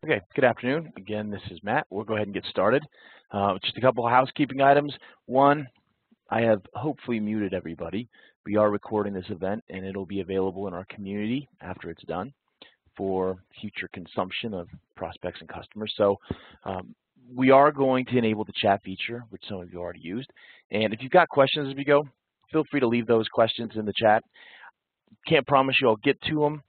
Okay, good afternoon. Again, this is Matt. We'll go ahead and get started. Just a couple of housekeeping items. One, I have hopefully muted everybody. We are recording this event and it'll be available in our community after it's done for future consumption of prospects and customers. So we are going to enable the chat feature, which some of you already used. And if you've got questions as we go, feel free to leave those questions in the chat. Can't promise you I'll get to them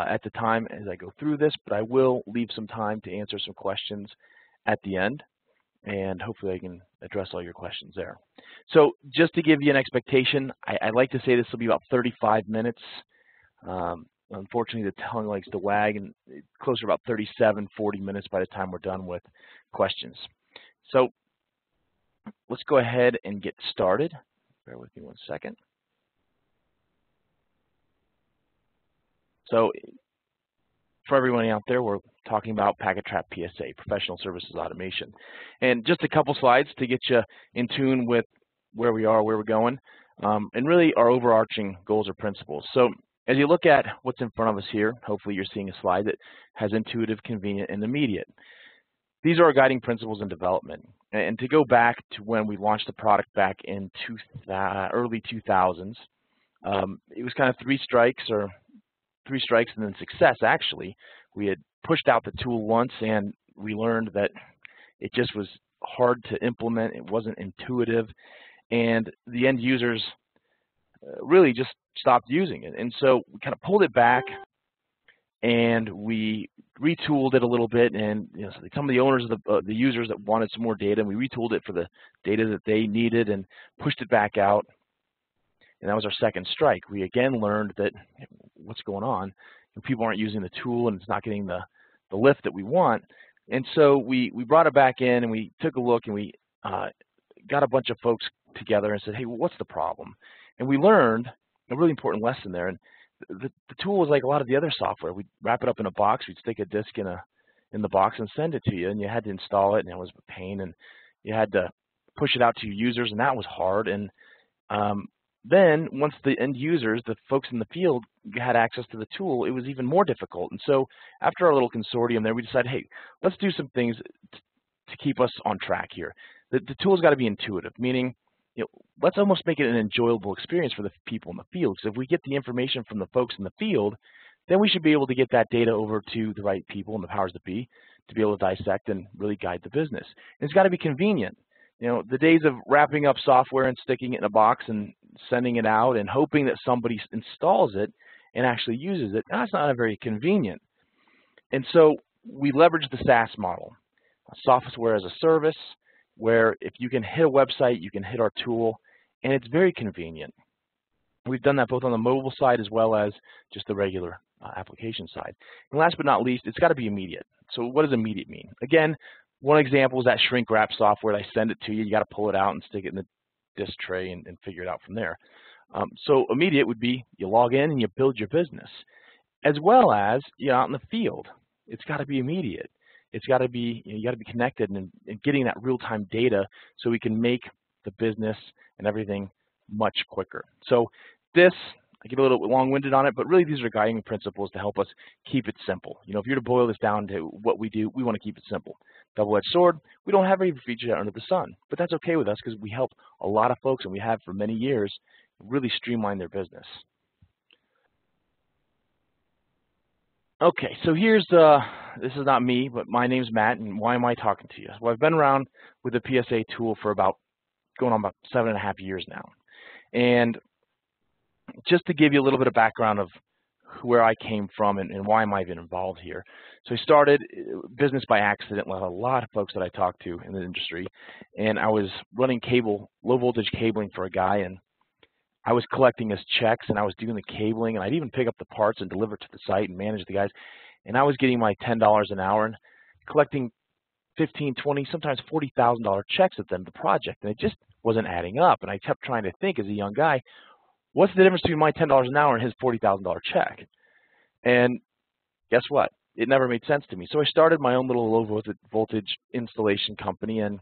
at the time as I go through this, but I will leave some time to answer some questions at the end, and hopefully I can address all your questions there. So just to give you an expectation, I'd like to say this will be about 35 minutes. Unfortunately, the tongue likes to wag, and it's closer to about 37, 40 minutes by the time we're done with questions. So let's go ahead and get started. Bear with me one second. So for everyone out there, we're talking about PacketTrap PSA, Professional Services Automation. And just a couple slides to get you in tune with where we are, where we're going, and really our overarching goals or principles. So as you look at what's in front of us here, hopefully you're seeing a slide that has intuitive, convenient, and immediate. These are our guiding principles in development. And to go back to when we launched the product back in early 2000s, it was kind of three strikes and then success. Actually, we had pushed out the tool once and we learned that it just was hard to implement, it wasn't intuitive, and the end users really just stopped using it. And so we kind of pulled it back and we retooled it a little bit, and so some of the owners of the users that wanted some more data, and we retooled it for the data that they needed and pushed it back out. And that was our second strike. We again learned that what's going on, people aren't using the tool and it's not getting the lift that we want. And so we brought it back in and we took a look and we got a bunch of folks together and said, hey, what's the problem? And we learned a really important lesson there. And the tool was like a lot of the other software. We'd wrap it up in a box, we'd stick a disk in the box and send it to you, and you had to install it, and it was a pain, and you had to push it out to your users, and that was hard. And then once the end users, the folks in the field, had access to the tool, it was even more difficult. And so after our little consortium there, we decided, hey, let's do some things to keep us on track here. The tool's got to be intuitive, meaning let's almost make it an enjoyable experience for the people in the field. Because if we get the information from the folks in the field, then we should be able to get that data over to the right people and the powers that be to be able to dissect and really guide the business. And it's got to be convenient. The days of wrapping up software and sticking it in a box and sending it out and hoping that somebody installs it and actually uses it, that's not very convenient. And so we leveraged the SaaS model, software as a service, where if you can hit a website, you can hit our tool, and it's very convenient. We've done that both on the mobile side as well as just the regular application side. And last but not least, it's got to be immediate. So what does immediate mean? Again, one example is that shrink wrap software. I send it to you. You got to pull it out and stick it in the disk tray and figure it out from there. So immediate would be you log in and you build your business, as well as out in the field. It's got to be immediate. It's got to be you got to be connected and getting that real-time data so we can make the business and everything much quicker. So this, I get a little long-winded on it, but really these are guiding principles to help us keep it simple. If you're to boil this down to what we do, we want to keep it simple. Double-edged sword, we don't have every feature under the sun, but that's okay with us because we help a lot of folks, and we have for many years, really streamline their business. Okay, so here's this is not me, but my name's Matt, and why am I talking to you? Well, I've been around with the PSA tool for going on about 7.5 years now. And just to give you a little bit of background of where I came from and why am I even involved here. So I started business by accident with a lot of folks that I talked to in the industry, and I was running low voltage cabling for a guy, and I was collecting his checks and I was doing the cabling, and I'd even pick up the parts and deliver it to the site and manage the guys, and I was getting my $10 an hour and collecting $15, $20, sometimes $40,000 checks at the end of the project, and it just wasn't adding up. And I kept trying to think as a young guy, what's the difference between my $10 an hour and his $40,000 check? And guess what? It never made sense to me. So I started my own little low voltage installation company, and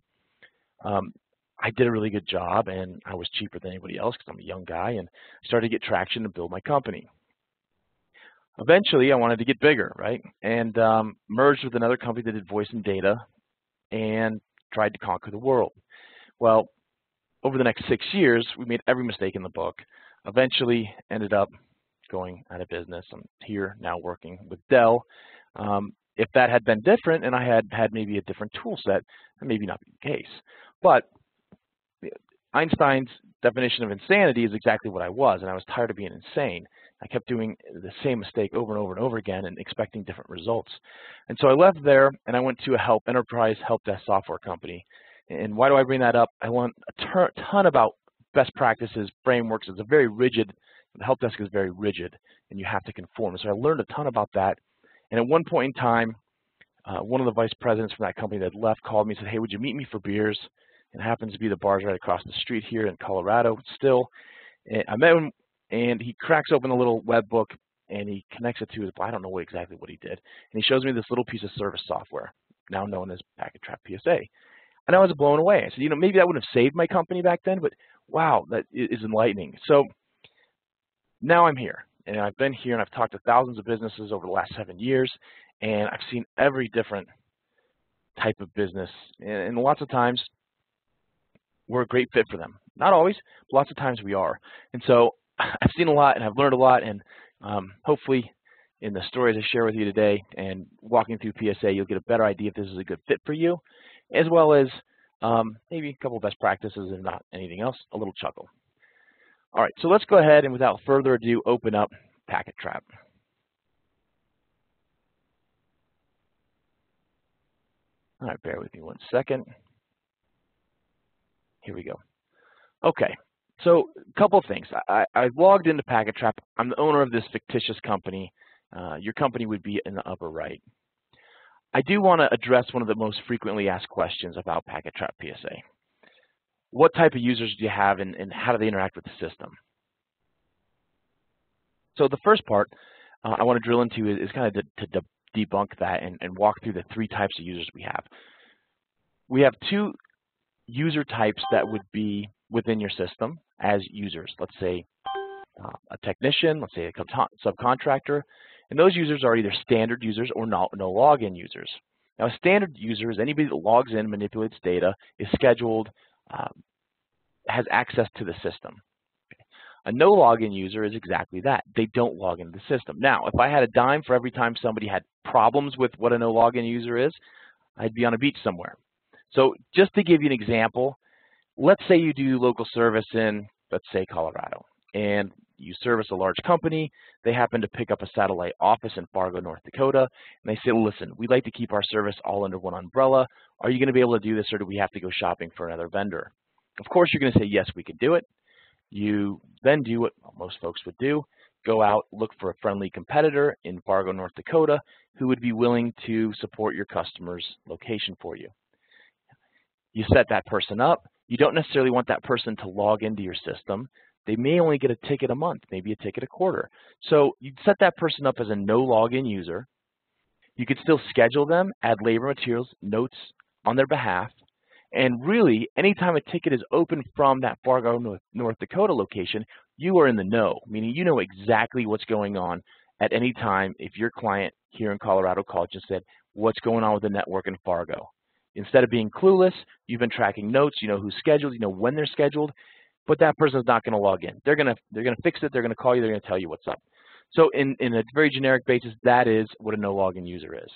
I did a really good job, and I was cheaper than anybody else because I'm a young guy, and started to get traction and build my company. Eventually, I wanted to get bigger, right? And merged with another company that did voice and data and tried to conquer the world. Well, over the next 6 years, we made every mistake in the book. Eventually, ended up going out of business. I'm here now working with Dell. If that had been different and I had maybe a different tool set, that maybe not be the case. But Einstein's definition of insanity is exactly what I was, and I was tired of being insane. I kept doing the same mistake over and over and over again and expecting different results. And so I left there and I went to a enterprise help desk software company. And why do I bring that up? I learned a ton about best practices, frameworks. It's a very rigid, the help desk is very rigid and you have to conform. So I learned a ton about that. And at one point in time, one of the vice presidents from that company that left called me and said, hey, would you meet me for beers? It happens to be the bars right across the street here in Colorado still. And I met him, and he cracks open a little web book, and he connects it to his, I don't know exactly what he did. And he shows me this little piece of service software, now known as PacketTrap PSA. And I was blown away. I said, you know, maybe that wouldn't have saved my company back then, but wow, that is enlightening. So now I'm here, and I've been here, and I've talked to thousands of businesses over the last 7 years, and I've seen every different type of business. And lots of times, we're a great fit for them. Not always, but lots of times we are. And so I've seen a lot and I've learned a lot, and hopefully in the stories I share with you today and walking through PSA, you'll get a better idea if this is a good fit for you, as well as maybe a couple of best practices, and not anything else, a little chuckle. All right, so let's go ahead and without further ado, open up PacketTrap. All right, bear with me one second. Here we go. Okay, so a couple of things. I logged into PacketTrap. I'm the owner of this fictitious company. Your company would be in the upper right. I do want to address one of the most frequently asked questions about PacketTrap PSA. What type of users do you have, and how do they interact with the system? So the first part I want to drill into is kind of to debunk that and walk through the 3 types of users we have. We have 2 user types that would be within your system as users. Let's say a technician, let's say a subcontractor, and those users are either standard users or no login users. Now, a standard user is anybody that logs in, manipulates data, is scheduled, has access to the system. A no login user is exactly that. They don't log into the system. Now, if I had a dime for every time somebody had problems with what a no login user is, I'd be on a beach somewhere. So just to give you an example, let's say you do local service in, let's say, Colorado, and you service a large company. They happen to pick up a satellite office in Fargo, North Dakota, and they say, listen, we'd like to keep our service all under one umbrella. Are you going to be able to do this, or do we have to go shopping for another vendor? Of course, you're going to say, yes, we can do it. You then do what most folks would do, go out, look for a friendly competitor in Fargo, North Dakota, who would be willing to support your customer's location for you. You set that person up. You don't necessarily want that person to log into your system. They may only get a ticket a month, maybe a ticket a quarter. So you'd set that person up as a no login user. You could still schedule them, add labor materials, notes on their behalf, and really, anytime a ticket is open from that Fargo, North Dakota location, you are in the know, meaning you know exactly what's going on at any time. If your client here in Colorado called and said, what's going on with the network in Fargo? Instead of being clueless, you've been tracking notes, you know who's scheduled, you know when they're scheduled, but that person's not going to log in. They're going to fix it, they're going to call you, they're going to tell you what's up. So in a very generic basis, that is what a no login user is.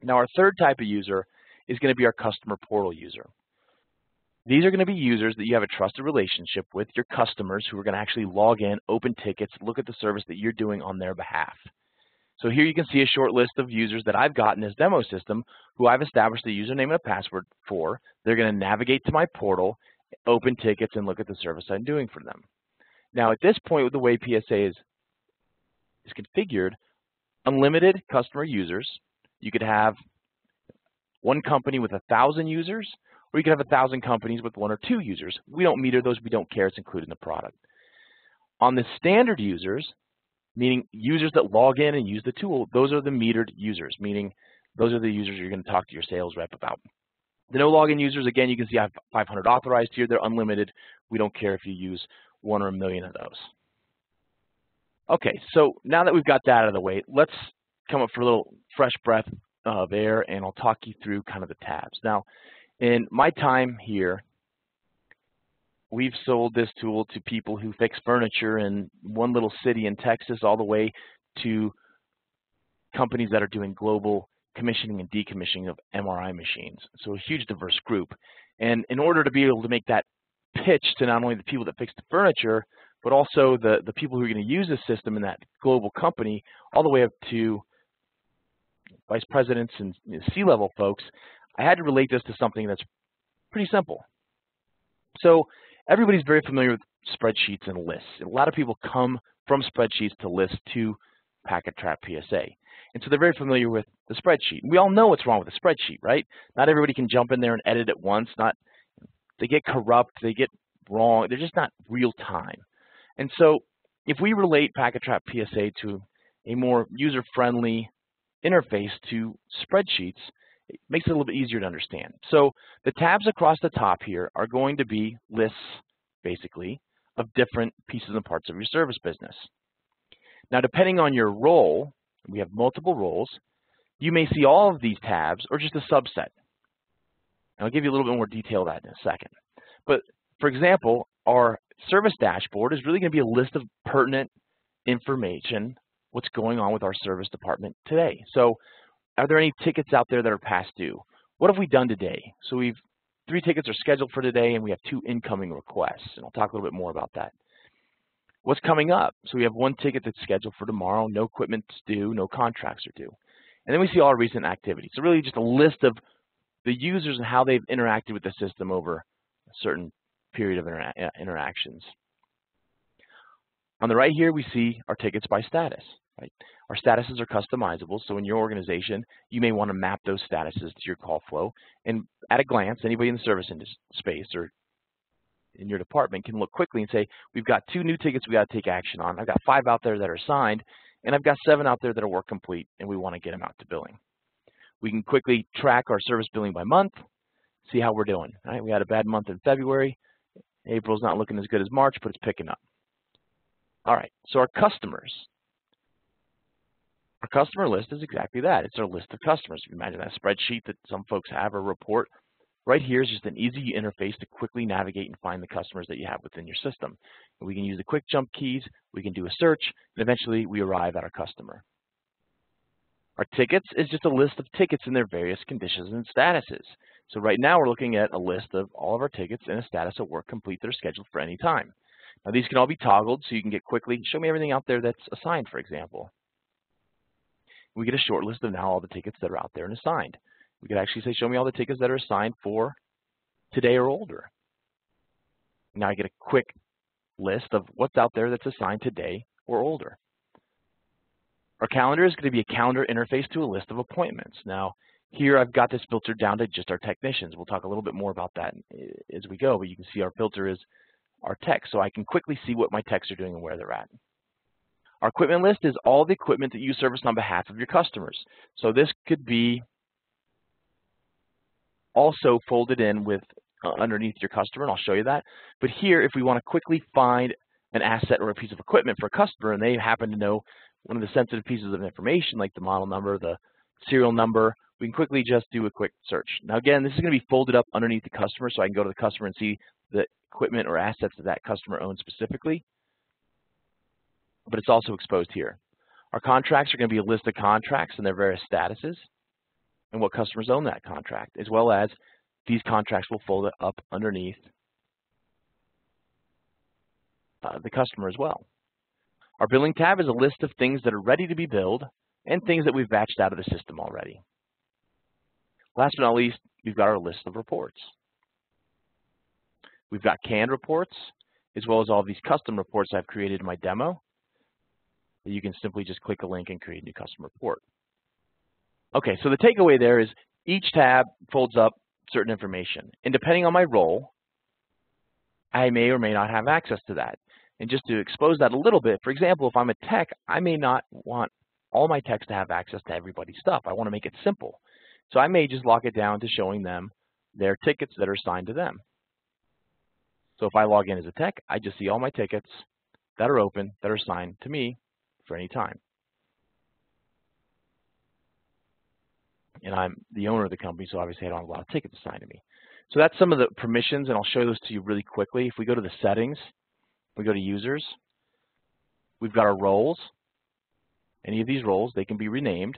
Now our third type of user is going to be our customer portal user. These are going to be users that you have a trusted relationship with, your customers who are going to actually log in, open tickets, look at the service that you're doing on their behalf. So here you can see a short list of users that I've got in this demo system who I've established a username and a password for. They're going to navigate to my portal, open tickets, and look at the service I'm doing for them. Now at this point, with the way PSA is configured, unlimited customer users. You could have one company with 1,000 users, or you could have 1,000 companies with 1 or 2 users. We don't meter those, we don't care, it's included in the product. On the standard users, meaning users that log in and use the tool, those are the metered users, meaning those are the users you're going to talk to your sales rep about. The no login users, again, you can see I have 500 authorized here. They're unlimited. We don't care if you use 1 or 1 million of those. Okay, so now that we've got that out of the way, let's come up for a little fresh breath of air, and I'll talk you through kind of the tabs. Now, in my time here, we've sold this tool to people who fix furniture in one little city in Texas, all the way to companies that are doing global commissioning and decommissioning of MRI machines. So a huge diverse group. And in order to be able to make that pitch to not only the people that fix the furniture, but also the people who are going to use the system in that global company, all the way up to vice presidents and C-level folks, I had to relate this to something that's pretty simple. So everybody's very familiar with spreadsheets and lists. A lot of people come from spreadsheets to lists to PacketTrap PSA. And so they're very familiar with the spreadsheet. We all know what's wrong with the spreadsheet, right? Not everybody can jump in there and edit at once. They get corrupt, they get wrong, they're just not real time. And so if we relate PacketTrap PSA to a more user-friendly interface to spreadsheets, it makes it a little bit easier to understand. So the tabs across the top here are going to be lists, basically, of different pieces and parts of your service business. Now, depending on your role, we have multiple roles, you may see all of these tabs or just a subset. And I'll give you a little bit more detail of that in a second. But for example, our service dashboard is really going to be a list of pertinent information, what's going on with our service department today. So are there any tickets out there that are past due? What have we done today? So 3 tickets are scheduled for today, and we have 2 incoming requests, and I'll talk a little bit more about that. What's coming up? So we have 1 ticket that's scheduled for tomorrow, no equipment's due, no contracts are due. And then we see all our recent activities. So really just a list of the users and how they've interacted with the system over a certain period of interactions. On the right here, we see our tickets by status. Right? Our statuses are customizable, so in your organization, you may want to map those statuses to your call flow. And at a glance, anybody in the service space or in your department can look quickly and say, we've got 2 new tickets we got to take action on. I've got 5 out there that are signed, and I've got 7 out there that are work complete, and we want to get them out to billing. We can quickly track our service billing by month, see how we're doing. Right? We had a bad month in February. April's not looking as good as March, but it's picking up. All right, so our customers. Our customer list is exactly that. It's our list of customers. If you imagine that spreadsheet that some folks have or report, right here is just an easy interface to quickly navigate and find the customers that you have within your system. And we can use the quick jump keys, we can do a search, and eventually we arrive at our customer. Our tickets is just a list of tickets in their various conditions and statuses. So right now we're looking at a list of all of our tickets and a status of work complete that are scheduled for any time. Now these can all be toggled so you can get quickly, show me everything out there that's assigned, for example. We get a short list of now all the tickets that are out there and assigned. We could actually say, show me all the tickets that are assigned for today or older. Now I get a quick list of what's out there that's assigned today or older. Our calendar is going to be a calendar interface to a list of appointments. Now here I've got this filtered down to just our technicians. We'll talk a little bit more about that as we go, but you can see our filter is our techs, so I can quickly see what my techs are doing and where they're at. Our equipment list is all the equipment that you service on behalf of your customers. So this could be also folded in with underneath your customer, and I'll show you that. But here, if we want to quickly find an asset or a piece of equipment for a customer, and they happen to know one of the sensitive pieces of information, like the model number, the serial number, we can quickly just do a quick search. Now again, this is going to be folded up underneath the customer, so I can go to the customer and see the equipment or assets that that customer owns specifically. But it's also exposed here. Our contracts are going to be a list of contracts and their various statuses and what customers own that contract, as well as these contracts will fold up underneath the customer as well. Our billing tab is a list of things that are ready to be billed and things that we've batched out of the system already. Last but not least, we've got our list of reports. We've got canned reports, as well as all these custom reports I've created in my demo. You can simply just click a link and create a new custom report. Okay, so the takeaway there is each tab folds up certain information. And depending on my role, I may or may not have access to that. And just to expose that a little bit, for example, if I'm a tech, I may not want all my techs to have access to everybody's stuff. I want to make it simple. So I may just lock it down to showing them their tickets that are assigned to them. So if I log in as a tech, I just see all my tickets that are open, that are assigned to me for any time. And I'm the owner of the company, so obviously I don't have a lot of tickets assigned to me. So that's some of the permissions, and I'll show those to you really quickly. If we go to the settings, we go to users, we've got our roles. Any of these roles, they can be renamed.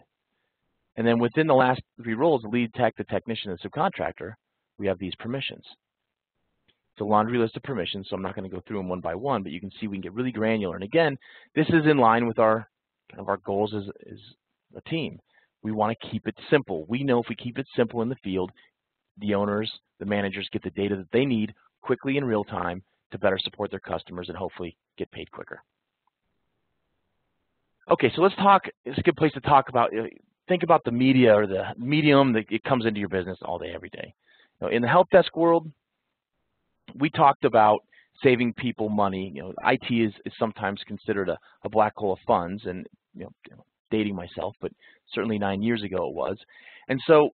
And then within the last 3 roles, the lead tech, the technician, and the subcontractor, we have these permissions. It's a laundry list of permissions, so I'm not going to go through them one by one, but you can see we can get really granular. And again, this is in line with our goals as a team. We want to keep it simple. We know if we keep it simple in the field, the owners, the managers get the data that they need quickly in real time to better support their customers and hopefully get paid quicker. Okay, so let's talk. It's a good place to talk about. Think about the media or the medium that it comes into your business all day, every day. Now, in the help desk world, we talked about saving people money. IT is sometimes considered a black hole of funds, and dating myself, but certainly 9 years ago it was. And so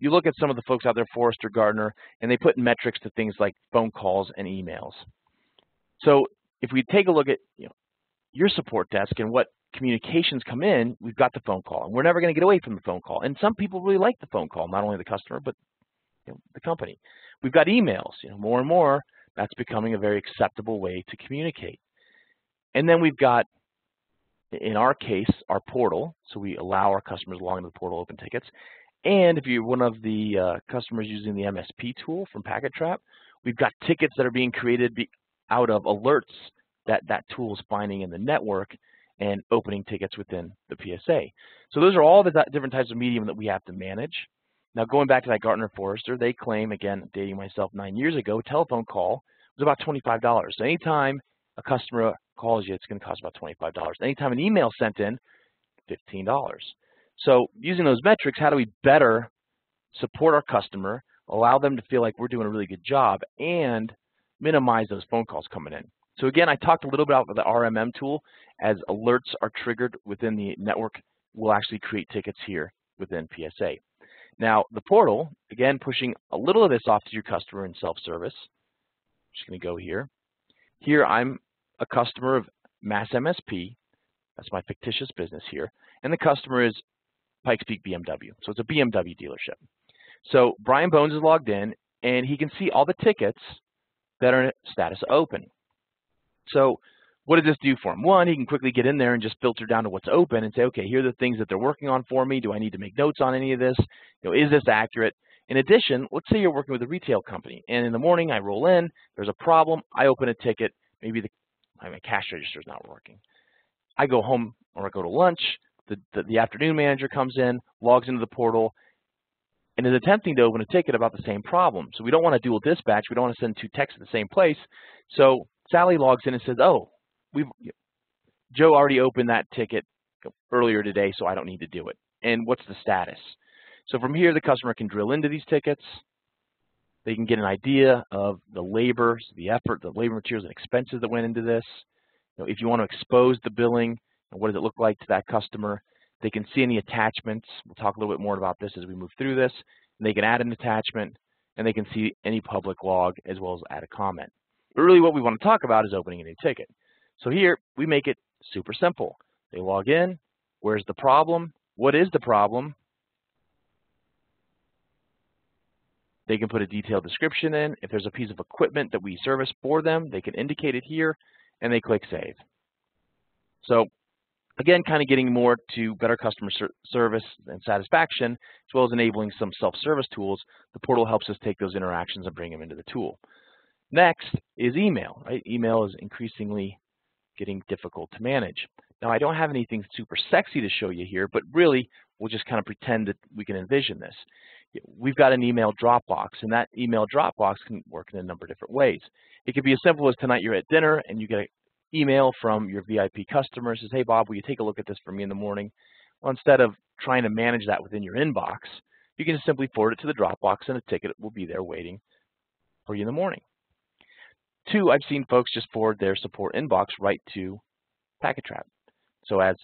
you look at some of the folks out there, Forrester, Gartner, and they put metrics to things like phone calls and emails. So if we take a look at your support desk and what communications come in, we've got the phone call, and we're never going to get away from the phone call. And some people really like the phone call, not only the customer, but the company. We've got emails. More and more, that's becoming a very acceptable way to communicate. And then we've got, in our case, our portal. So we allow our customers to log into the portal, open tickets. And if you're one of the customers using the MSP tool from PacketTrap, we've got tickets that are being created out of alerts that tool is finding in the network and opening tickets within the PSA. So those are all the different types of medium that we have to manage. Now, going back to that Gartner Forrester, they claim, again, dating myself 9 years ago, telephone call was about $25. So anytime a customer calls you, it's going to cost about $25. Anytime an email sent in, $15. So using those metrics, how do we better support our customer, allow them to feel like we're doing a really good job, and minimize those phone calls coming in? So again, I talked a little bit about the RMM tool. As alerts are triggered within the network, we'll actually create tickets here within PSA. Now, the portal, again, pushing a little of this off to your customer in self-service. I'm just going to go here. Here, I'm a customer of Mass MSP. That's my fictitious business here. And the customer is Pikes Peak BMW. So it's a BMW dealership. So Brian Bones is logged in, and he can see all the tickets that are in status open. So what does this do for him? One, he can quickly get in there and just filter down to what's open and say, okay, here are the things that they're working on for me. Do I need to make notes on any of this? Is this accurate? In addition, let's say you're working with a retail company, and in the morning I roll in, there's a problem, I open a ticket, maybe my cash register is not working. I go home or I go to lunch, the afternoon manager comes in, logs into the portal, and is attempting to open a ticket about the same problem. So we don't want to dual dispatch, we don't want to send 2 texts to the same place. So Sally logs in and says, oh, Joe already opened that ticket earlier today, so I don't need to do it. And what's the status? So from here, the customer can drill into these tickets. They can get an idea of the labor, the effort, the labor materials and expenses that went into this. If you want to expose the billing, what does it look like to that customer? They can see any attachments. We'll talk a little bit more about this as we move through this. And they can add an attachment, and they can see any public log as well as add a comment. But really what we want to talk about is opening a new ticket. So here, we make it super simple. They log in. Where's the problem? What is the problem? They can put a detailed description in. If there's a piece of equipment that we service for them, they can indicate it here, and they click Save. So again, kind of getting more to better customer service and satisfaction, as well as enabling some self-service tools. The portal helps us take those interactions and bring them into the tool. Next is email, right? Email is increasingly getting difficult to manage. Now, I don't have anything super sexy to show you here, but really, we'll just kind of pretend that we can envision this. We've got an email Dropbox, and that email Dropbox can work in a number of different ways. It could be as simple as tonight you're at dinner, and you get an email from your VIP customer, says, hey, Bob, will you take a look at this for me in the morning? Well, instead of trying to manage that within your inbox, you can just simply forward it to the Dropbox, and a ticket will be there waiting for you in the morning. 2, I've seen folks just forward their support inbox right to PacketTrap. So as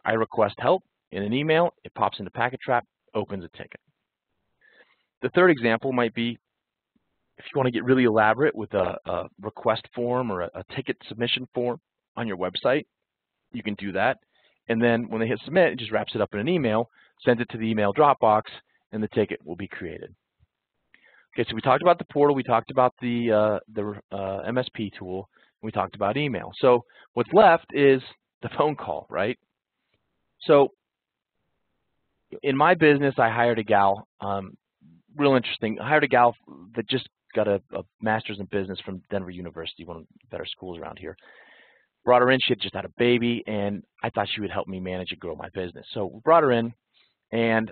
I request help in an email, it pops into PacketTrap, opens a ticket. The third example might be if you want to get really elaborate with a request form or a ticket submission form on your website, you can do that. And then when they hit submit, it just wraps it up in an email, sends it to the email Dropbox, and the ticket will be created. Okay, so we talked about the portal, we talked about the MSP tool, we talked about email. So what's left is the phone call, right? So in my business, I hired a gal, real interesting, I hired a gal that just got a master's in business from Denver University, one of the better schools around here. Brought her in, she had just had a baby, and I thought she would help me manage and grow my business. So we brought her in, and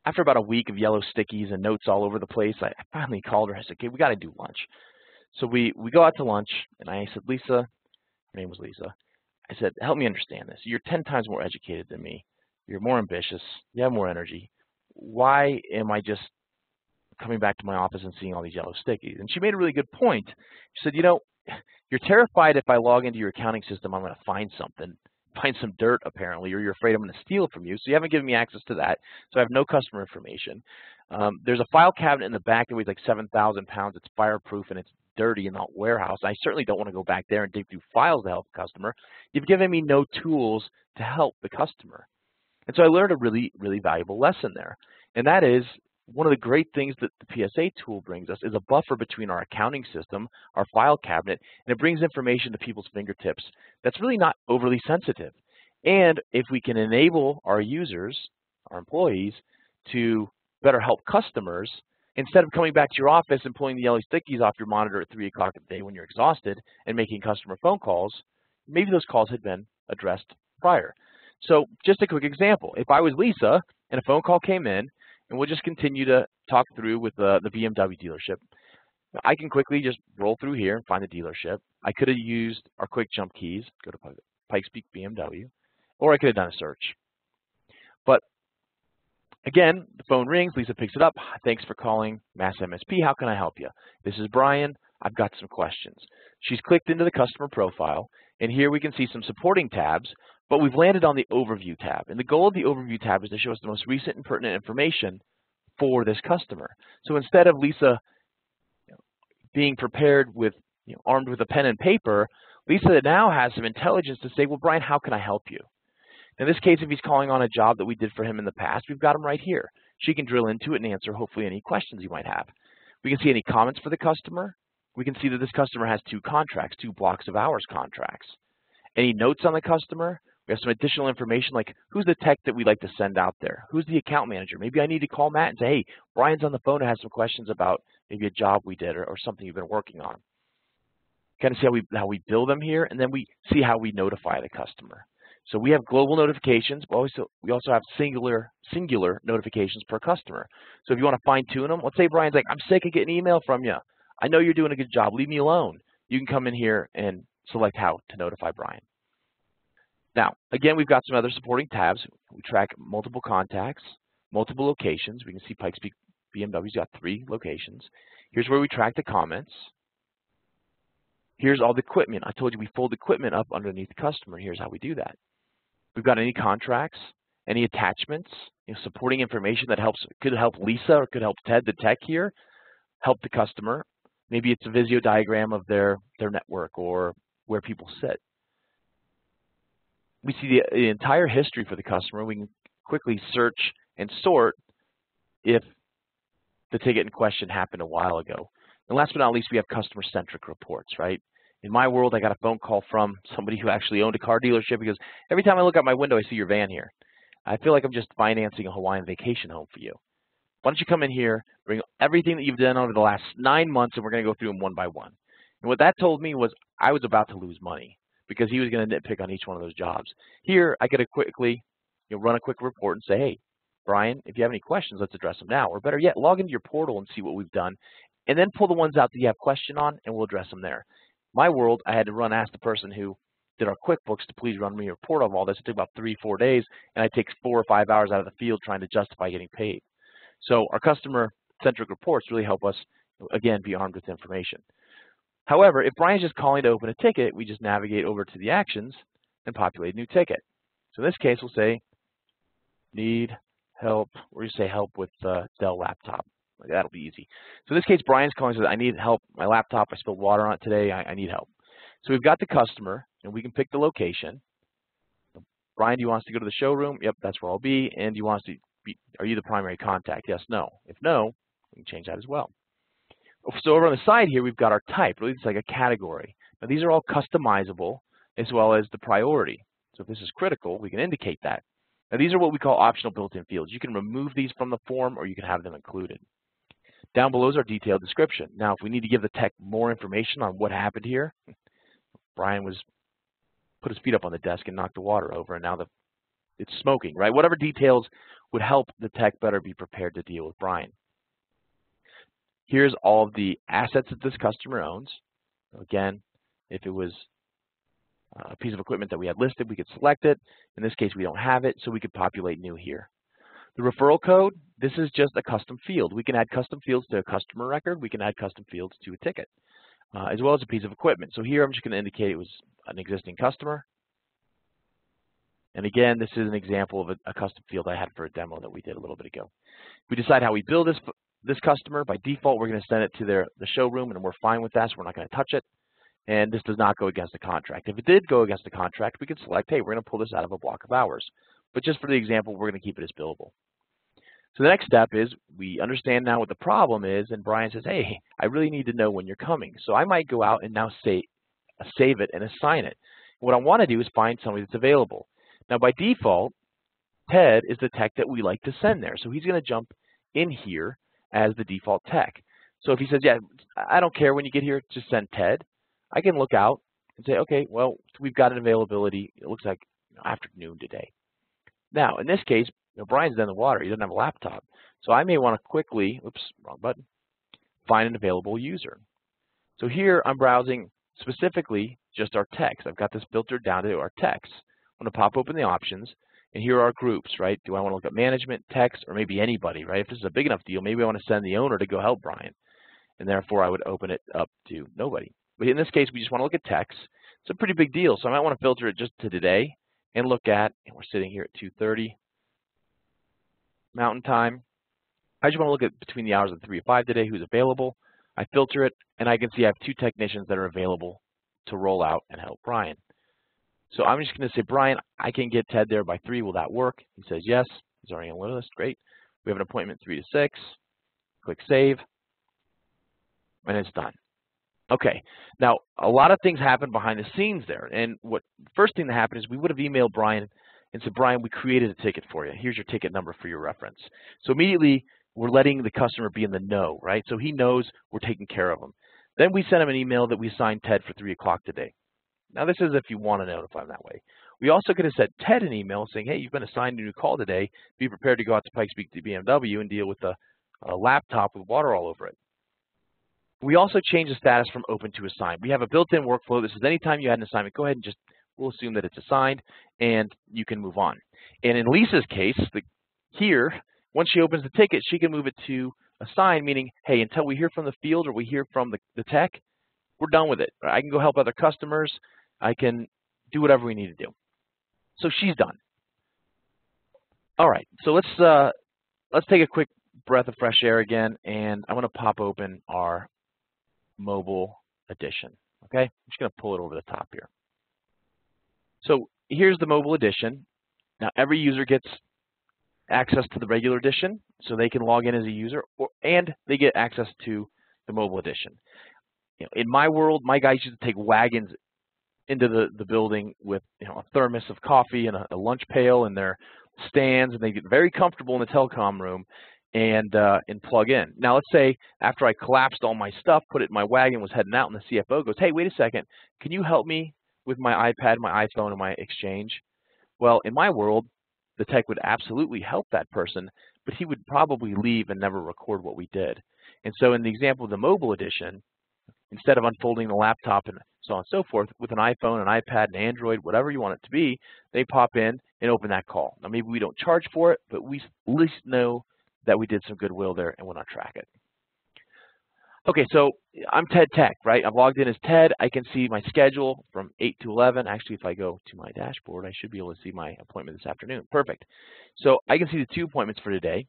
after about a week of yellow stickies and notes all over the place, I finally called her. I said, okay, we got to do lunch. So we go out to lunch, and I said, Lisa, her name was Lisa, I said, help me understand this. You're 10 times more educated than me. You're more ambitious. You have more energy. Why am I just coming back to my office and seeing all these yellow stickies? And she made a really good point. She said, you know, you're terrified if I log into your accounting system, I'm going to find something, find some dirt apparently, or you're afraid I'm going to steal from you. So you haven't given me access to that. So I have no customer information. There's a file cabinet in the back that weighs like 7,000 pounds. It's fireproof and it's dirty in the warehouse. I certainly don't want to go back there and dig through files to help the customer. You've given me no tools to help the customer. And so I learned a really, really valuable lesson there. And that is, one of the great things that the PSA tool brings us is a buffer between our accounting system, our file cabinet, and it brings information to people's fingertips that's really not overly sensitive. And if we can enable our users, our employees, to better help customers, instead of coming back to your office and pulling the yellow stickies off your monitor at 3 o'clock in the day when you're exhausted and making customer phone calls, maybe those calls had been addressed prior. So just a quick example. If I was Lisa and a phone call came in, and we'll just continue to talk through with the BMW dealership, I can quickly just roll through here and find the dealership. I could have used our quick jump keys, go to Pikes Peak BMW, or I could have done a search. But again, the phone rings, Lisa picks it up. Thanks for calling Mass MSP. How can I help you? This is Brian. I've got some questions. She's clicked into the customer profile, and here we can see some supporting tabs, but we've landed on the Overview tab. And the goal of the Overview tab is to show us the most recent and pertinent information for this customer. So instead of Lisa being prepared with, armed with a pen and paper, Lisa now has some intelligence to say, well, Brian, how can I help you? In this case, if he's calling on a job that we did for him in the past, we've got him right here. She can drill into it and answer hopefully any questions you might have. We can see any comments for the customer. We can see that this customer has 2 contracts, 2 blocks of hours contracts. Any notes on the customer? We have some additional information like who's the tech that we'd like to send out there? Who's the account manager? Maybe I need to call Matt and say, hey, Brian's on the phone and has some questions about maybe a job we did or something you've been working on. Kind of see how we build them here, and then we see how we notify the customer. So we have global notifications, but we also have singular notifications per customer. So if you want to fine tune them, let's say Brian's like, I'm sick of getting email from you. I know you're doing a good job. Leave me alone. You can come in here and select how to notify Brian. Now, again, we've got some other supporting tabs. We track multiple contacts, multiple locations. We can see Pikes Peak BMW's got 3 locations. Here's where we track the comments. Here's all the equipment. I told you we fold equipment up underneath the customer. Here's how we do that. We've got any contracts, any attachments, supporting information that could help Lisa or could help Ted, the tech here, help the customer. Maybe it's a Visio diagram of their network or where people sit. We see the entire history for the customer. We can quickly search and sort if the ticket in question happened a while ago. And last but not least, we have customer-centric reports, right? In my world, I got a phone call from somebody who actually owned a car dealership because every time I look out my window, I see your van here. I feel like I'm just financing a Hawaiian vacation home for you. Why don't you come in here, bring everything that you've done over the last 9 months, and we're going to go through them one by one. And what that told me was I was about to lose money because he was going to nitpick on each one of those jobs. Here, I could quickly run a quick report and say, hey, Brian, if you have any questions, let's address them now. Or better yet, log into your portal and see what we've done, and then pull the ones out that you have question on, and we'll address them there. My world, I had to ask the person who did our QuickBooks to please run me a report of all this. It took about 3-4 days, and it takes 4 or 5 hours out of the field trying to justify getting paid. So our customer-centric reports really help us, again, be armed with information. However, if Brian's just calling to open a ticket, we just navigate over to the actions and populate a new ticket. So in this case, we'll say, need help, or you say help with Dell laptop. That'll be easy. So in this case, Brian's calling and says, I need help. My laptop, I spilled water on it today. I need help. So we've got the customer, and we can pick the location. Brian, do you want us to go to the showroom? Yep, that's where I'll be. And do you want us to be, are you the primary contact? Yes, no. If no, we can change that as well. So over on the side here, we've got our type. Really, it's like a category. Now, these are all customizable as well as the priority. So if this is critical, we can indicate that. Now, these are what we call optional built-in fields. You can remove these from the form or you can have them included. Down below is our detailed description. Now, if we need to give the tech more information on what happened here, Brian put his feet up on the desk and knocked the water over, and now it's smoking, right? Whatever details would help the tech better be prepared to deal with Brian. Here's all of the assets that this customer owns. Again, if it was a piece of equipment that we had listed, we could select it. In this case, we don't have it, so we could populate new here. The referral code, this is just a custom field. We can add custom fields to a customer record. We can add custom fields to a ticket, as well as a piece of equipment. So here I'm just going to indicate it was an existing customer. And again, this is an example of a custom field I had for a demo that we did a little bit ago. We decide how we build this customer. By default, we're going to send it to the showroom, and we're fine with that, so we're not going to touch it. And this does not go against the contract. If it did go against the contract, we could select, hey, we're going to pull this out of a block of hours. But just for the example, we're going to keep it as billable. So the next step is we understand now what the problem is, and Brian says, hey, I really need to know when you're coming. So I might go out and now save it and assign it. What I want to do is find somebody that's available. Now, by default, Ted is the tech that we like to send there. So he's going to jump in here as the default tech. So if he says, yeah, I don't care when you get here, just send Ted, I can look out and say, okay, well, we've got an availability. It looks like afternoon today. Now, in this case, Brian's in the water. He doesn't have a laptop. So I may want to quickly, oops, wrong button, find an available user. So here I'm browsing specifically just our text. I've got this filtered down to our text. I'm going to pop open the options, and here are our groups, right? Do I want to look at management, text, or maybe anybody, right? If this is a big enough deal, maybe I want to send the owner to go help Brian, and therefore I would open it up to nobody. But in this case, we just want to look at text. It's a pretty big deal, so I might want to filter it just to today and look at, and we're sitting here at 2:30 Mountain Time. I just want to look at between the hours of 3 to 5 today, who's available. I filter it, and I can see I have 2 technicians that are available to roll out and help Brian. So I'm just going to say, Brian, I can get Ted there by 3. Will that work? He says yes. He's already on the list. Great. We have an appointment 3 to 6. Click Save, and it's done. Okay. Now, a lot of things happen behind the scenes there. And what first thing that happened is we would have emailed Brian and said, Brian, we created a ticket for you. Here's your ticket number for your reference. So immediately, we're letting the customer be in the know, right? So he knows we're taking care of him. Then we sent him an email that we assigned Ted for 3 o'clock today. Now, this is if you want to notify him that way. We also could have sent Ted an email saying, hey, you've been assigned a new call today. Be prepared to go out to Pikes Peak to BMW and deal with a laptop with water all over it. We also changed the status from open to assigned. We have a built-in workflow that says anytime you had an assignment, go ahead and we'll assume that it's assigned, and you can move on. And in Lisa's case, here, once she opens the ticket, she can move it to assigned, meaning, hey, until we hear from the field or we hear from the tech, we're done with it. I can go help other customers. I can do whatever we need to do. So she's done. All right, so let's take a quick breath of fresh air again, and I'm going to pop open our mobile edition. Okay, I'm just going to pull it over the top here. So here's the mobile edition. Now every user gets access to the regular edition, so they can log in as a user, and they get access to the mobile edition. In my world, my guys used to take wagons into the building with a thermos of coffee and a lunch pail and their stands, and they get very comfortable in the telecom room and plug in. Now let's say after I collapsed all my stuff, put it in my wagon, was heading out, and the CFO goes, hey, wait a second, can you help me with my iPad, my iPhone, and my Exchange? Well, in my world, the tech would absolutely help that person, but he would probably leave and never record what we did. And so in the example of the mobile edition, instead of unfolding the laptop and so on and so forth, with an iPhone, an iPad, an Android, whatever you want it to be, they pop in and open that call. Now, maybe we don't charge for it, but we at least know that we did some goodwill there and we'll not track it. Okay, so I'm Ted Tech, right? I'm logged in as Ted. I can see my schedule from 8 to 11. Actually, if I go to my dashboard, I should be able to see my appointment this afternoon. Perfect. So I can see the 2 appointments for today.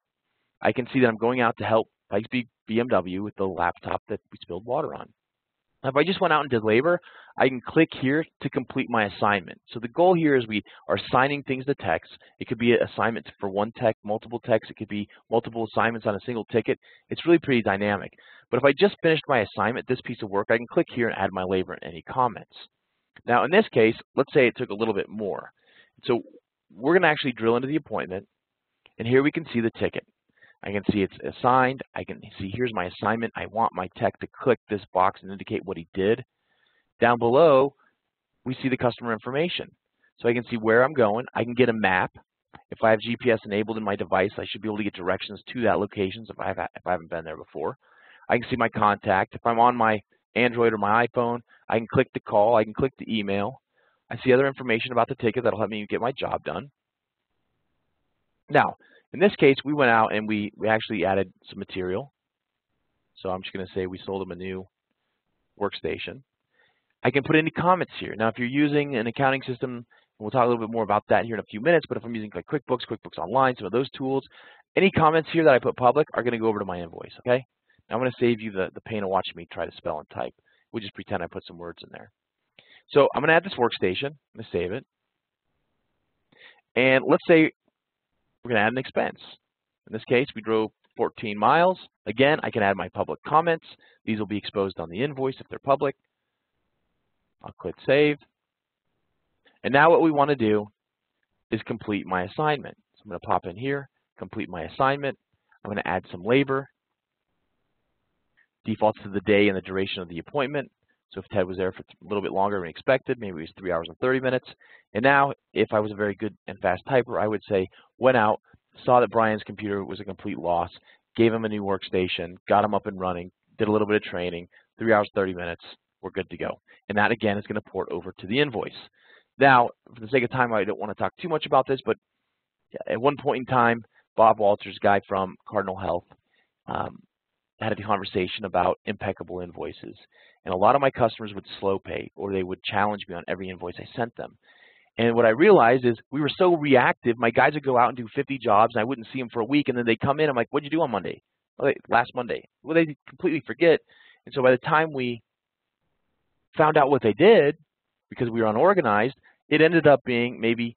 I can see that I'm going out to help Pikes Peak BMW with the laptop that we spilled water on. If I just went out and did labor, I can click here to complete my assignment. So the goal here is we are assigning things to techs. It could be an assignment for one tech, multiple techs. It could be multiple assignments on a single ticket. It's really pretty dynamic. But if I just finished my assignment, this piece of work, I can click here and add my labor and any comments. Now in this case, let's say it took a little bit more. So we're going to actually drill into the appointment, and here we can see the ticket. I can see it's assigned. I can see here's my assignment. I want my tech to click this box and indicate what he did. Down below, we see the customer information. So I can see where I'm going. I can get a map. If I have GPS enabled in my device, I should be able to get directions to that location if I haven't been there before. I can see my contact. If I'm on my Android or my iPhone, I can click the call. I can click the email. I see other information about the ticket that'll help me get my job done. Now, in this case, we went out and we actually added some material. So I'm just going to say we sold him a new workstation. I can put any comments here. Now, if you're using an accounting system, we'll talk a little bit more about that here in a few minutes, but if I'm using like QuickBooks, QuickBooks Online, some of those tools, any comments here that I put public are going to go over to my invoice, okay? Now, I'm going to save you the pain of watching me try to spell and type. We'll just pretend I put some words in there. So I'm going to add this workstation. I'm going to save it. And let's say we're going to add an expense. In this case, we drove 14 miles. Again, I can add my public comments. These will be exposed on the invoice if they're public. I'll click Save. And now what we want to do is complete my assignment. So I'm going to pop in here, complete my assignment. I'm going to add some labor. Defaults to the day and the duration of the appointment. So if Ted was there for a little bit longer than expected, maybe it was 3 hours and 30 minutes. And now, if I was a very good and fast typer, I would say, went out, saw that Brian's computer was a complete loss, gave him a new workstation, got him up and running, did a little bit of training, 3 hours, 30 minutes, we're good to go. And that, again, is going to port over to the invoice. Now, for the sake of time, I don't want to talk too much about this, but at one point in time, Bob Walters, guy from Cardinal Health, had a conversation about impeccable invoices. And a lot of my customers would slow pay, or they would challenge me on every invoice I sent them. And what I realized is we were so reactive. My guys would go out and do 50 jobs, and I wouldn't see them for a week, and then they'd come in. I'm like, what'd you do on Monday? Well, last Monday. Well, they completely forget. And so by the time we found out what they did, because we were unorganized, it ended up being maybe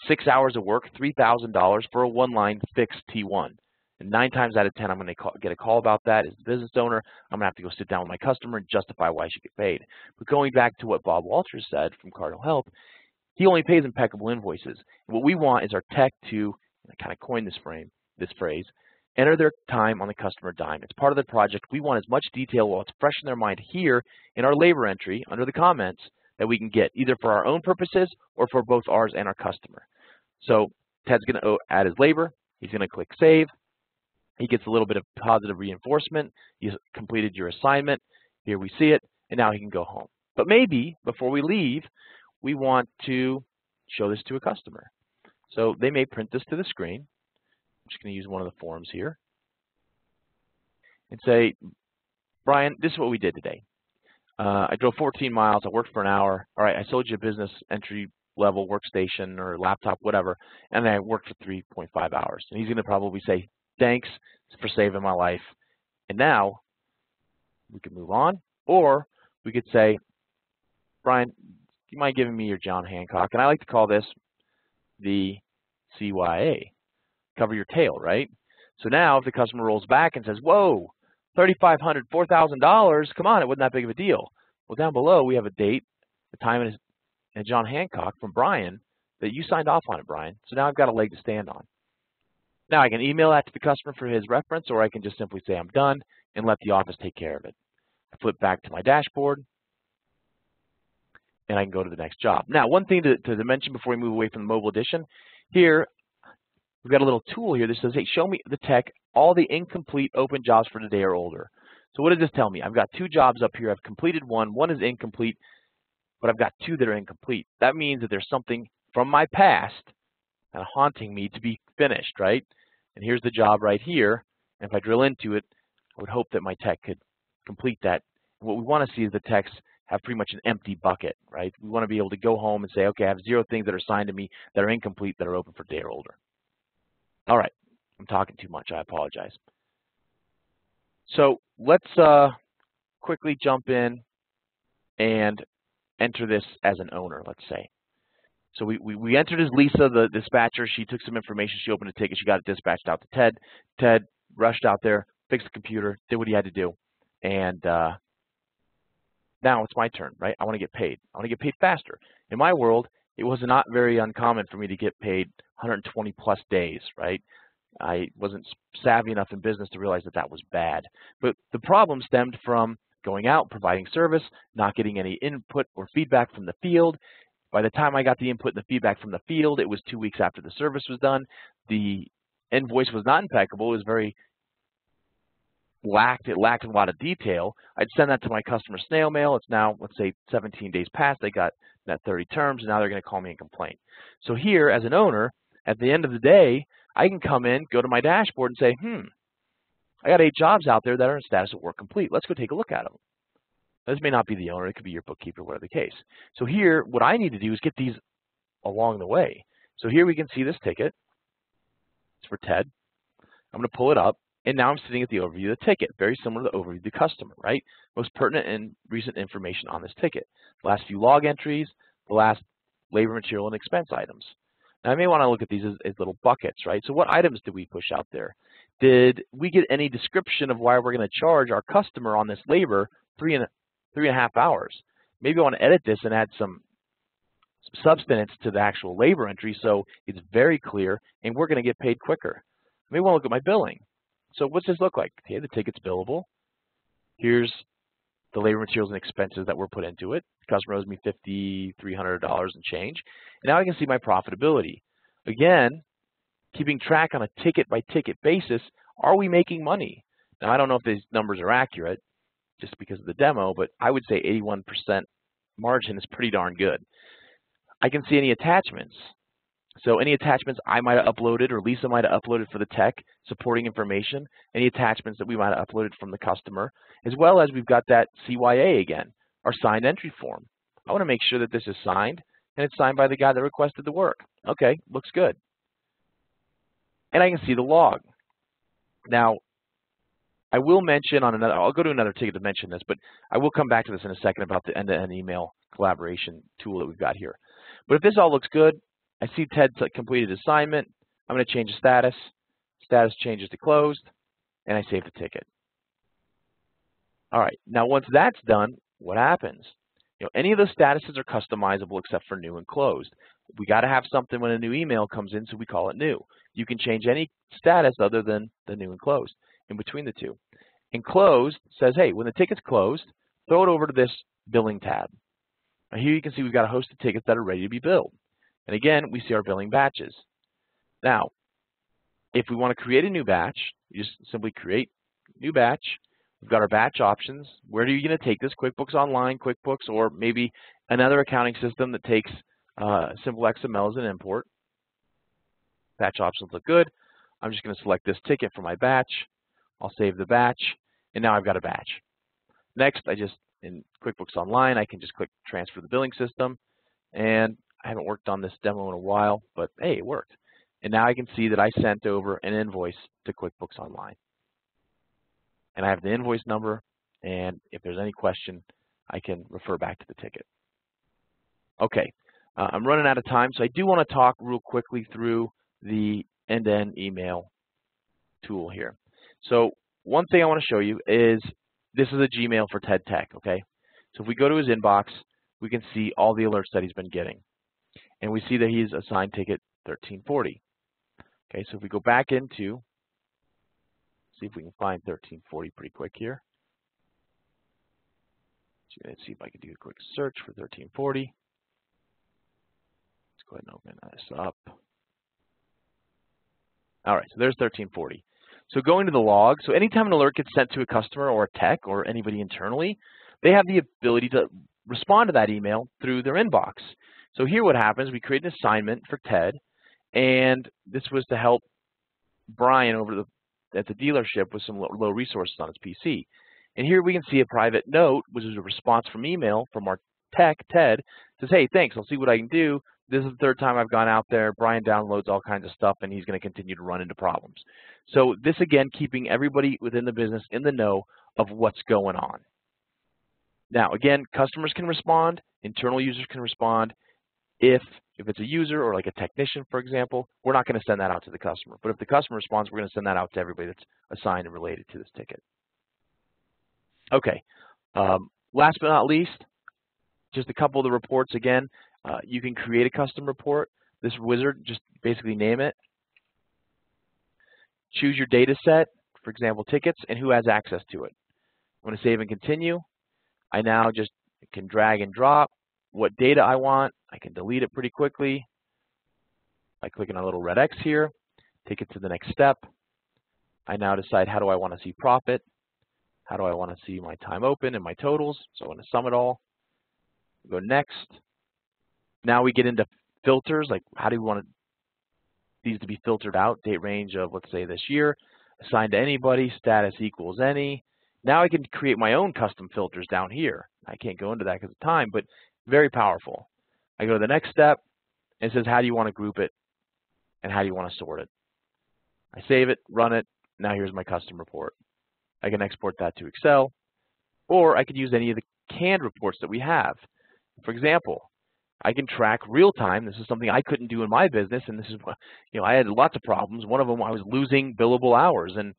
6 hours of work, $3,000 for a one-line fixed T1. And 9 times out of 10, I'm going to get a call about that as the business owner. I'm going to have to go sit down with my customer and justify why I should get paid. But going back to what Bob Walters said from Cardinal Health, he only pays impeccable invoices. And what we want is our tech to, and I kind of coined this phrase, enter their time on the customer dime. It's part of the project. We want as much detail while it's fresh in their mind here in our labor entry under the comments that we can get, either for our own purposes or for both ours and our customer. So Ted's going to add his labor. He's going to click Save. He gets a little bit of positive reinforcement. You completed your assignment. Here we see it, and now he can go home. But maybe before we leave, we want to show this to a customer. So they may print this to the screen. I'm just going to use one of the forms here and say, Brian, this is what we did today. I drove 14 miles. I worked for an hour. All right, I sold you a business entry-level workstation or laptop, whatever, and then I worked for 3.5 hours. And he's going to probably say, thanks for saving my life. And now we could move on, or we could say, Brian, do you mind giving me your John Hancock? And I like to call this the CYA, cover your tail, right? So now if the customer rolls back and says, whoa, $3,500, $4,000, come on, it wasn't that big of a deal. Well, down below we have a date, a time, and a John Hancock from Brian that you signed off on it, Brian. So now I've got a leg to stand on. Now I can email that to the customer for his reference, or I can just simply say I'm done and let the office take care of it. I flip back to my dashboard, and I can go to the next job. Now, one thing to mention before we move away from the mobile edition, here we've got a little tool here that says, hey, show me the tech, all the incomplete open jobs for today or older. So what does this tell me? I've got 2 jobs up here. I've completed one is incomplete, but I've got 2 that are incomplete. That means that there's something from my past kind of haunting me to be finished, right? And here's the job right here. And if I drill into it, I would hope that my tech could complete that. And what we want to see is the techs have pretty much an empty bucket, right? We want to be able to go home and say, okay, I have 0 things that are assigned to me that are incomplete that are open for day or older. All right, I'm talking too much. I apologize. So let's quickly jump in and enter this as an owner, let's say. So we entered as Lisa, the dispatcher. She took some information. She opened a ticket. She got it dispatched out to Ted. Ted rushed out there, fixed the computer, did what he had to do, and now it's my turn, right? I want to get paid. I want to get paid faster. In my world, it was not very uncommon for me to get paid 120 plus days, right? I wasn't savvy enough in business to realize that that was bad. But the problem stemmed from going out, providing service, not getting any input or feedback from the field. By the time I got the input and the feedback from the field, it was 2 weeks after the service was done. The invoice was not impeccable. It was very it lacked a lot of detail. I'd send that to my customer snail mail. It's now, let's say, 17 days past. They got that 30 terms, and now they're going to call me and complain. So here, as an owner, at the end of the day, I can come in, go to my dashboard, and say, I got 8 jobs out there that are in status of work complete. Let's go take a look at them. This may not be the owner. It could be your bookkeeper, whatever the case. So here, what I need to do is get these along the way. So here we can see this ticket. It's for Ted. I'm going to pull it up, and now I'm sitting at the overview of the ticket, very similar to the overview of the customer, right? Most pertinent and recent information on this ticket. The last few log entries, the last labor, material, and expense items. Now, I may want to look at these as little buckets, right? So what items did we push out there? Did we get any description of why we're going to charge our customer on this labor 3.5 hours? Maybe I want to edit this and add some substance to the actual labor entry so it's very clear and we're going to get paid quicker. I may want to look at my billing. So what's this look like? Okay, the ticket's billable. Here's the labor, materials, and expenses that were put into it. The customer owes me $5,300 and change. And now I can see my profitability. Again, keeping track on a ticket-by-ticket basis, are we making money? Now, I don't know if these numbers are accurate just because of the demo, but I would say 81% margin is pretty darn good. I can see any attachments. So any attachments I might have uploaded or Lisa might have uploaded for the tech supporting information, any attachments that we might have uploaded from the customer, as well as we've got that CYA again, our signed entry form. I want to make sure that this is signed and it's signed by the guy that requested the work. Okay, looks good. And I can see the log. Now, I will mention on another, I'll go to another ticket to mention this, but I will come back to this in a second about the end-to-end email collaboration tool that we've got here. But if this all looks good, I see Ted completed assignment. I'm going to change the status. Status changes to closed, and I save the ticket. All right, now once that's done, what happens? Any of those statuses are customizable except for new and closed. We got to have something when a new email comes in, so we call it new. You can change any status other than the new and closed in between the two. And closed says, hey, when the ticket's closed, throw it over to this billing tab. Now here you can see we've got a host of tickets that are ready to be billed. And again, we see our billing batches. Now, if we want to create a new batch, you just simply create new batch. We've got our batch options. Where are you going to take this? QuickBooks Online, QuickBooks, or maybe another accounting system that takes simple XML as an import. Batch options look good. I'm just going to select this ticket for my batch. I'll save the batch, and now I've got a batch. Next, in QuickBooks Online, I can just click Transfer the Billing System, and I haven't worked on this demo in a while, but hey, it worked. And now I can see that I sent over an invoice to QuickBooks Online. And I have the invoice number, and if there's any question, I can refer back to the ticket. Okay, I'm running out of time, so I do want to talk real quickly through the end-to-end email tool here. So one thing I want to show you is this is a Gmail for Ted Tech, okay? So if we go to his inbox, we can see all the alerts that he's been getting. And we see that he's assigned ticket 1340. Okay, so if we go back into, see if we can find 1340 pretty quick here. So let's see if I can do a quick search for 1340. Let's go ahead and open this up. All right, so there's 1340. So going to the log, so anytime an alert gets sent to a customer or a tech or anybody internally, they have the ability to respond to that email through their inbox. So here what happens, we create an assignment for Ted, and this was to help Brian over at the dealership with some low resources on his PC. And here we can see a private note, which is a response from email from our tech, Ted, says, hey, thanks, I'll see what I can do. This is the third time I've gone out there. Brian downloads all kinds of stuff, and he's going to continue to run into problems. So this, again, keeping everybody within the business in the know of what's going on. Now, again, customers can respond, internal users can respond. If it's a user or like a technician, for example, we're not going to send that out to the customer. But if the customer responds, we're going to send that out to everybody that's assigned and related to this ticket. Okay, last but not least, just a couple of the reports again. You can create a custom report. This wizard, just basically name it. Choose your data set, for example, tickets, and who has access to it. I'm going to save and continue. I now just can drag and drop what data I want. I can delete it pretty quickly by clicking on a little red X here. Take it to the next step. I now decide how do I want to see profit, how do I want to see my time open and my totals. So I want to sum it all. Go next. Now we get into filters, like how do we want these to be filtered out? Date range of, let's say, this year, assigned to anybody, status equals any. Now I can create my own custom filters down here. I can't go into that because of time, but very powerful. I go to the next step, and it says how do you want to group it and how do you want to sort it. I save it, run it. Now here's my custom report. I can export that to Excel, or I could use any of the canned reports that we have. For example, I can track real time. This is something I couldn't do in my business, and this is what, I had lots of problems. One of them, I was losing billable hours, and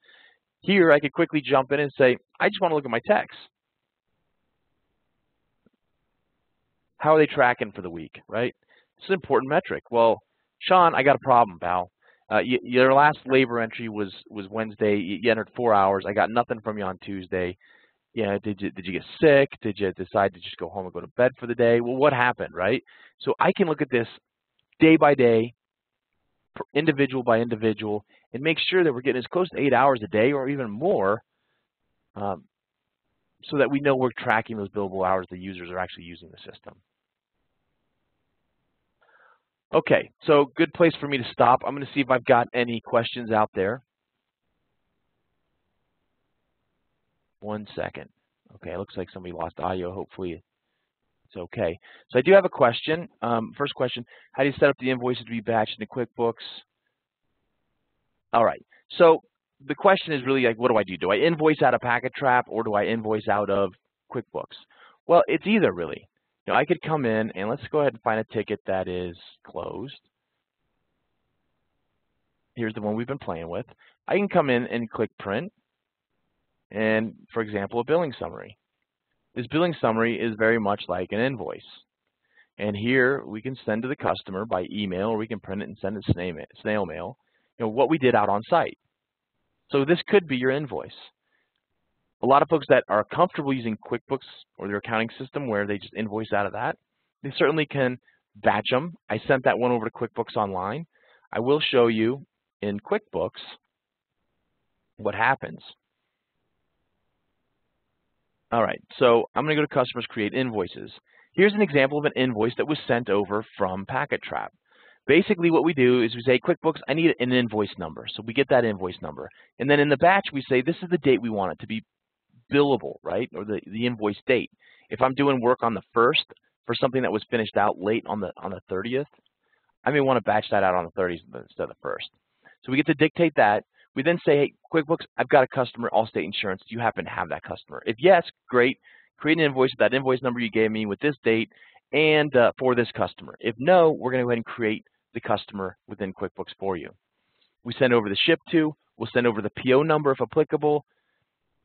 here I could quickly jump in and say, I just want to look at my techs. How are they tracking for the week, right? It's an important metric. Well, Sean, I got a problem, pal. Your last labor entry was Wednesday. You entered 4 hours. I got nothing from you on Tuesday. Yeah, did you get sick? Did you decide to just go home and go to bed for the day? Well, what happened, right? So I can look at this day by day, individual by individual, and make sure that we're getting as close to 8 hours a day or even more, so that we know we're tracking those billable hours the users are actually using the system. Okay, so good place for me to stop. I'm going to see if I've got any questions out there. 1 second. Okay, it looks like somebody lost audio. Hopefully it's okay. So I do have a question. First question, how do you set up the invoices to be batched into QuickBooks? All right, so the question is really like, what do I do? Do I invoice out of PacketTrap or do I invoice out of QuickBooks? Well, it's either really. I could come in and let's go ahead and find a ticket that is closed. Here's the one we've been playing with. I can come in and click print. And, for example, a billing summary. This billing summary is very much like an invoice. And here we can send to the customer by email, or we can print it and send it snail mail, what we did out on site. So this could be your invoice. A lot of folks that are comfortable using QuickBooks or their accounting system where they just invoice out of that, they certainly can batch them. I sent that one over to QuickBooks Online. I will show you in QuickBooks what happens. All right, so I'm going to go to Customers, Create Invoices. Here's an example of an invoice that was sent over from PacketTrap. Basically what we do is we say, QuickBooks, I need an invoice number. So we get that invoice number. And then in the batch we say, this is the date we want it to be billable, right, or the invoice date. If I'm doing work on the 1st for something that was finished out late on the 30th, I may want to batch that out on the 30th instead of the 1st. So we get to dictate that. We then say, hey, QuickBooks, I've got a customer, Allstate Insurance. Do you happen to have that customer? If yes, great. Create an invoice with that invoice number you gave me with this date and for this customer. If no, we're going to go ahead and create the customer within QuickBooks for you. We send over the ship to. We'll send over the PO number if applicable.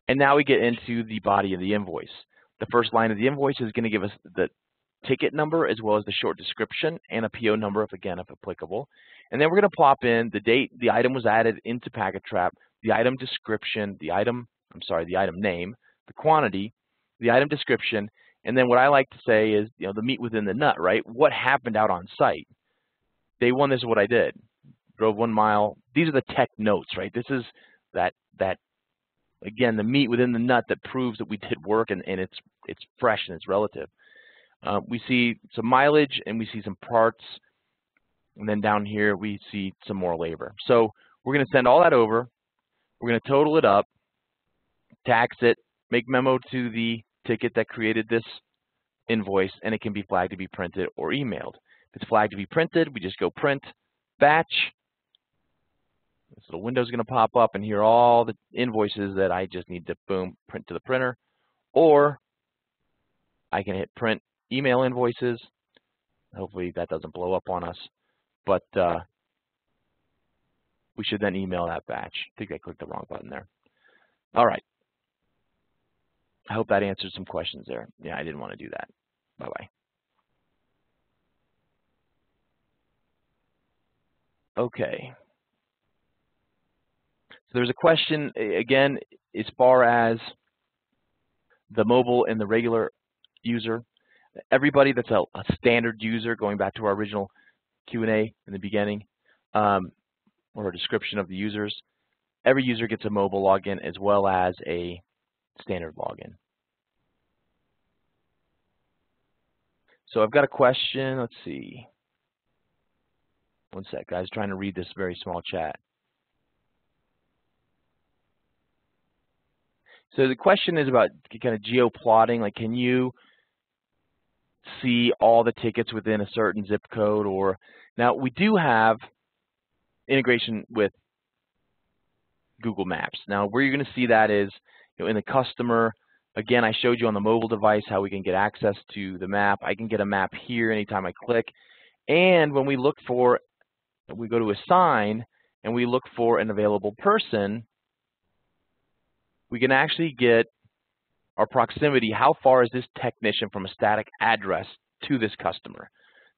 And now we get into the body of the invoice. The first line of the invoice is going to give us the ticket number as well as the short description and a PO number if applicable. And then we're going to plop in the date the item was added into PacketTrap, the item description, the item name, the quantity, the item description, and then what I like to say is, the meat within the nut, right? What happened out on site? Day 1, this is what I did. Drove 1 mile. These are the tech notes, right? This is that again, the meat within the nut that proves that we did work and it's fresh and it's relative. We see some mileage and we see some parts. And then down here, we see some more labor. So we're going to send all that over. We're going to total it up, tax it, make memo to the ticket that created this invoice, and it can be flagged to be printed or emailed. If it's flagged to be printed, we just go print, batch. This little window is going to pop up, and here are all the invoices that I just need to, boom, print to the printer. Or I can hit print email invoices. Hopefully that doesn't blow up on us, but we should then email that batch. I think I clicked the wrong button there. All right. I hope that answered some questions there. Yeah, I didn't want to do that. Bye-bye. Okay. So there's a question, again, as far as the mobile and the regular user. Everybody that's a standard user, going back to our original Q&A in the beginning, or a description of the users, every user gets a mobile login as well as a standard login. So I've got a question. Let's see. One sec, guys. Trying to read this very small chat. So the question is about kind of geo-plotting. Like, can you see all the tickets within a certain zip code? Or now we do have integration with Google Maps. Now, where you're going to see that is, in the customer. Again, I showed you on the mobile device how we can get access to the map. I can get a map here anytime I click. And when we look for, we go to assign and we look for an available person, we can actually get our proximity. How far is this technician from a static address to this customer?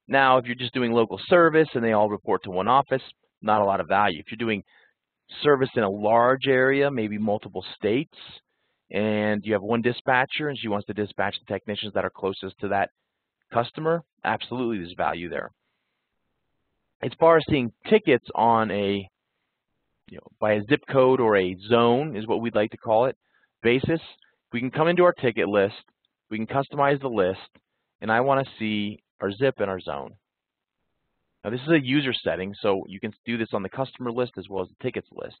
Now, if you're just doing local service and they all report to one office, not a lot of value. If you're doing service in a large area, maybe multiple states, and you have one dispatcher and she wants to dispatch the technicians that are closest to that customer, absolutely there's value there. As far as seeing tickets on a, by a zip code or a zone is what we'd like to call it, basis, we can come into our ticket list, we can customize the list, and I want to see our zip and our zone. Now this is a user setting, so you can do this on the customer list as well as the tickets list.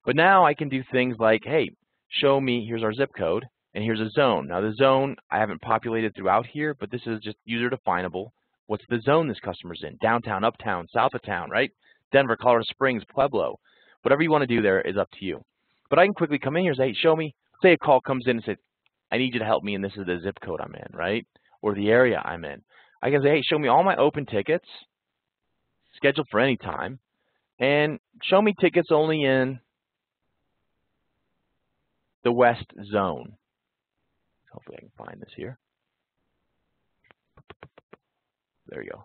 But now I can do things like, hey, show me, here's our zip code, and here's a zone. Now the zone I haven't populated throughout here, but this is just user definable. What's the zone this customer's in? Downtown, uptown, south of town, right? Denver, Colorado Springs, Pueblo. Whatever you want to do there is up to you. But I can quickly come in here and say, hey, show me, say a call comes in and says, I need you to help me, and this is the zip code I'm in, right? Or the area I'm in. I can say, hey, show me all my open tickets, scheduled for any time, and show me tickets only in the West zone. Hopefully I can find this here. There you go.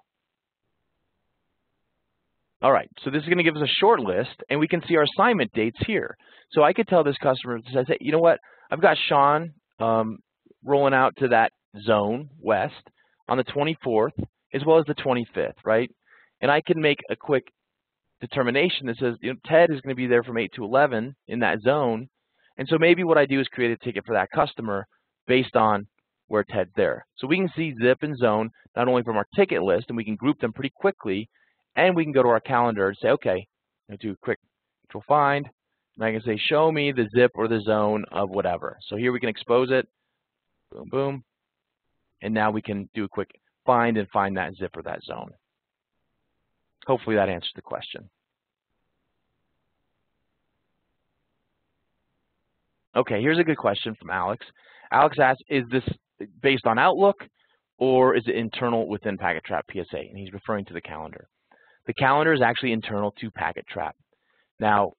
All right, so this is going to give us a short list, and we can see our assignment dates here. So I could tell this customer, says, hey, you know what? I've got Sean rolling out to that zone, West, on the 24th, as well as the 25th, right? And I can make a quick determination that says, Ted is going to be there from 8 to 11 in that zone. And so maybe what I do is create a ticket for that customer based on where Ted's there. So we can see zip and zone not only from our ticket list, and we can group them pretty quickly, and we can go to our calendar and say, okay, I do a quick control find, and I can say, show me the zip or the zone of whatever. So here we can expose it, boom, boom, and now we can do a quick find and find that zip or that zone. Hopefully that answers the question. Okay, here's a good question from Alex. Alex asks, is this based on Outlook or is it internal within PacketTrap PSA? And he's referring to the calendar. The calendar is actually internal to PacketTrap. Now,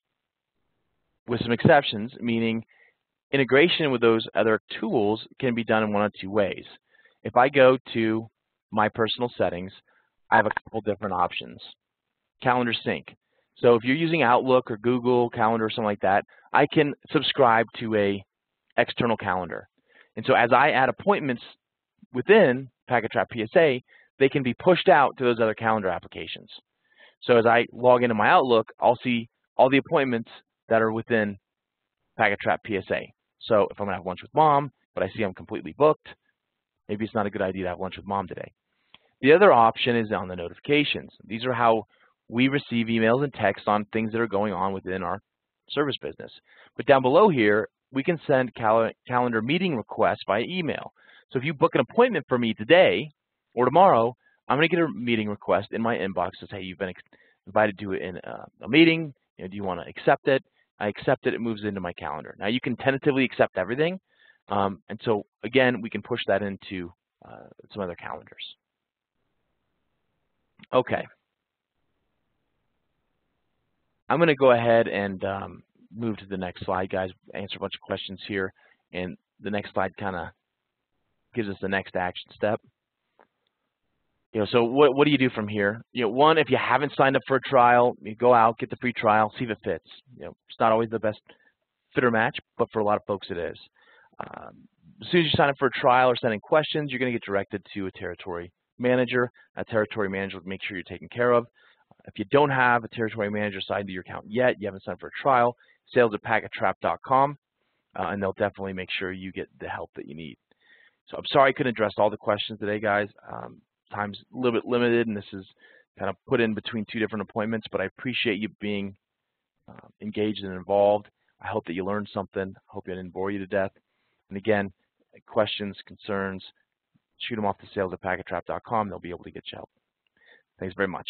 with some exceptions, meaning integration with those other tools can be done in one of two ways. If I go to my personal settings, I have a couple different options. Calendar sync. So if you're using Outlook or Google Calendar or something like that, I can subscribe to a external calendar. And so as I add appointments within PacketTrap PSA, they can be pushed out to those other calendar applications. So as I log into my Outlook, I'll see all the appointments that are within PacketTrap PSA. So if I'm going to have lunch with mom, but I see I'm completely booked, maybe it's not a good idea to have lunch with mom today. The other option is on the notifications. These are how we receive emails and texts on things that are going on within our service business. But down below here, we can send calendar meeting requests via email. So if you book an appointment for me today or tomorrow, I'm going to get a meeting request in my inbox that says, hey, you've been invited to a meeting. Do you want to accept it? I accept it. It moves into my calendar. Now, you can tentatively accept everything, And so, again, we can push that into some other calendars. Okay. I'm going to go ahead and move to the next slide, guys, answer a bunch of questions here. And the next slide kind of gives us the next action step. So what do you do from here? One, if you haven't signed up for a trial, you go out, get the free trial, see if it fits. It's not always the best fit or match, but for a lot of folks it is. As soon as you sign up for a trial or send in questions, you're going to get directed to a territory manager. A territory manager will make sure you're taken care of. If you don't have a territory manager assigned to your account yet, you haven't signed up for a trial, sales@PacketTrap.com, and they'll definitely make sure you get the help that you need. So I'm sorry I couldn't address all the questions today, guys. Time's a little bit limited, and this is kind of put in between two different appointments, but I appreciate you being engaged and involved. I hope that you learned something. I hope I didn't bore you to death. And again, questions, concerns, shoot them off to sales@PacketTrap.com. They'll be able to get you help. Thanks very much.